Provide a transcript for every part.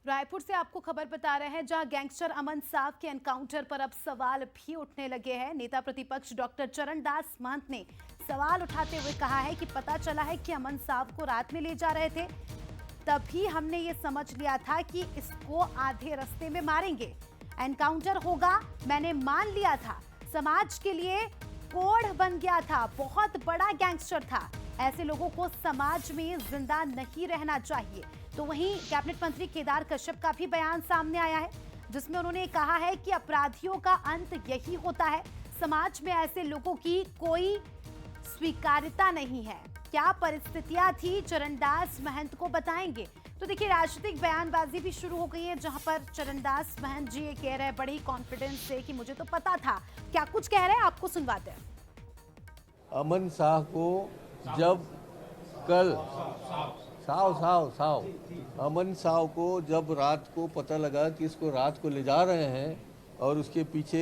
रायपुर से आपको खबर बता रहे हैं, जहां गैंगस्टर अमन साव के एनकाउंटर पर अब सवाल भी उठने लगे हैं। नेता प्रतिपक्ष डॉक्टर चरणदास महंत ने सवाल उठाते हुए कहा है कि पता चला है कि अमन साव को रात में ले जा रहे थे, तभी हमने ये समझ लिया था कि इसको आधे रास्ते में मारेंगे, एनकाउंटर होगा, मैंने मान लिया था। समाज के लिए कोढ़ बन गया था, बहुत बड़ा गैंगस्टर था। ऐसे लोगों को समाज में जिंदा नहीं रहना चाहिए। तो वहीं कैबिनेट मंत्री केदार कश्यप का भी बयान सामने आया है, जिसमें उन्होंने कहा है कि अपराधियों का अंत यही होता है, समाज में ऐसे लोगों की कोई स्वीकार्यता नहीं है। क्या परिस्थितियां थी, चरणदास महंत को बताएंगे। तो देखिए, राजनीतिक बयानबाजी भी शुरू हो गई है, जहां पर चरणदास महंत जी ये कह रहे हैं बड़ी कॉन्फिडेंस से कि मुझे तो पता था। क्या कुछ कह रहे हैं, आपको सुनवाते हैं। अमन शाह को जब कल साव अमन साव को जब रात को पता लगा कि इसको रात को ले जा रहे हैं और उसके पीछे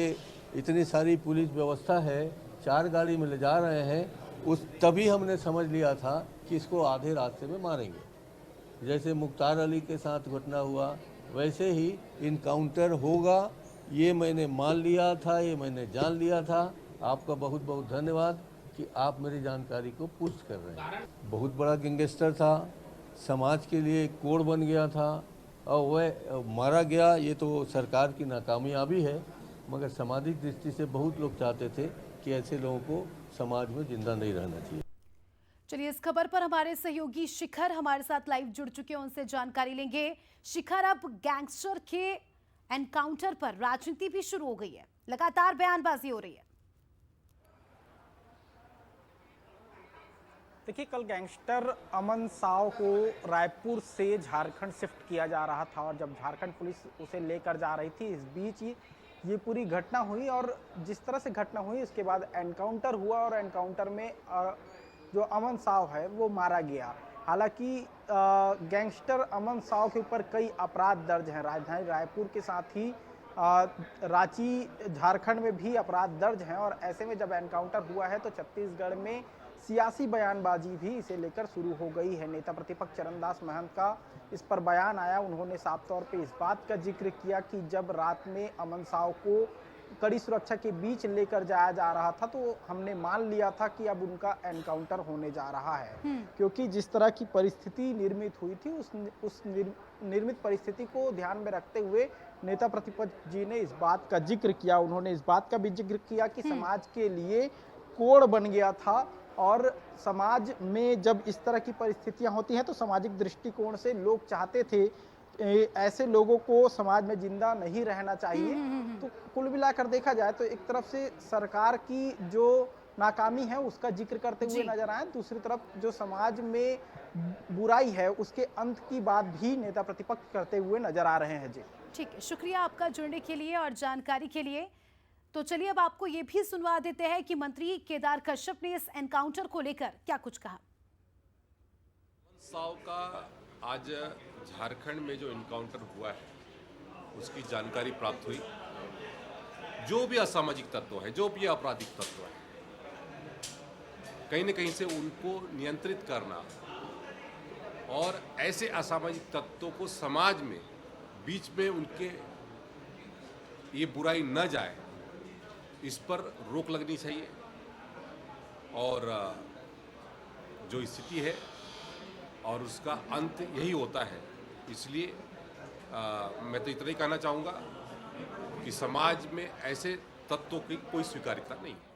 इतनी सारी पुलिस व्यवस्था है, 4 गाड़ी में ले जा रहे हैं, तभी हमने समझ लिया था कि इसको आधे रास्ते में मारेंगे। जैसे मुख्तार अली के साथ घटना हुआ, वैसे ही इनकाउंटर होगा, ये मैंने मान लिया था, ये मैंने जान लिया था। आपका बहुत बहुत धन्यवाद कि आप मेरी जानकारी को पुष्ट कर रहे हैं। बहुत बड़ा गैंगस्टर था, समाज के लिए कोढ़ बन गया था और वह मारा गया। ये तो सरकार की नाकामयाबी है, मगर सामाजिक दृष्टि से बहुत लोग चाहते थे कि ऐसे लोगों को समाज में जिंदा नहीं रहना चाहिए। चलिए, इस खबर पर हमारे सहयोगी शिखर हमारे साथ लाइव जुड़ चुके हैं, उनसे जानकारी लेंगे। शिखर, अब गैंगस्टर के एनकाउंटर पर राजनीति भी शुरू हो गई है, लगातार बयानबाजी हो रही है। देखिए, कल गैंगस्टर अमन साव को रायपुर से झारखंड शिफ्ट किया जा रहा था और जब झारखंड पुलिस उसे लेकर जा रही थी, इस बीच ये पूरी घटना हुई और जिस तरह से घटना हुई उसके बाद एनकाउंटर हुआ और एनकाउंटर में जो अमन साव है वो मारा गया। हालांकि गैंगस्टर अमन साव के ऊपर कई अपराध दर्ज हैं, राजधानी रायपुर के साथ ही रांची झारखंड में भी अपराध दर्ज हैं और ऐसे में जब एनकाउंटर हुआ है तो छत्तीसगढ़ में सियासी बयानबाजी भी इसे लेकर शुरू हो गई है। नेता प्रतिपक्ष चरणदास महंत का इस पर बयान आया। उन्होंने साफ तौर पे इस बात का जिक्र किया कि जब रात में अमन साव को कड़ी सुरक्षा के बीच लेकर जाया जा रहा था तो हमने मान लिया था कि अब उनका एनकाउंटर होने जा रहा है, क्योंकि जिस तरह की परिस्थिति निर्मित हुई थी उस निर्मित परिस्थिति को ध्यान में रखते हुए नेता प्रतिपक्ष जी ने इस बात का जिक्र किया। उन्होंने इस बात का भी जिक्र किया कि समाज के लिए कोढ़ बन गया था और समाज में जब इस तरह की परिस्थितियां होती हैं तो सामाजिक दृष्टिकोण से लोग चाहते थे ऐसे लोगों को समाज में जिंदा नहीं रहना चाहिए। तो कुल मिलाकर देखा जाए तो एक तरफ से सरकार की जो नाकामी है उसका जिक्र करते हुए नजर आए, दूसरी तरफ जो समाज में बुराई है उसके अंत की बात भी नेता प्रतिपक्ष करते हुए नजर आ रहे हैं। जी ठीक है, शुक्रिया आपका जुड़ने के लिए और जानकारी के लिए। तो चलिए, अब आपको ये भी सुनवा देते हैं कि मंत्री केदार कश्यप ने इस एनकाउंटर को लेकर क्या कुछ कहा। साव का आज झारखंड में जो एनकाउंटर हुआ है उसकी जानकारी प्राप्त हुई। जो भी असामाजिक तत्व है, जो भी आपराधिक तत्व है, कहीं न कहीं से उनको नियंत्रित करना और ऐसे असामाजिक तत्वों को समाज में बीच में उनके ये बुराई न जाए, इस पर रोक लगनी चाहिए। और जो स्थिति है और उसका अंत यही होता है, इसलिए मैं तो इतना ही कहना चाहूँगा कि समाज में ऐसे तत्वों की कोई स्वीकार्यता नहीं है।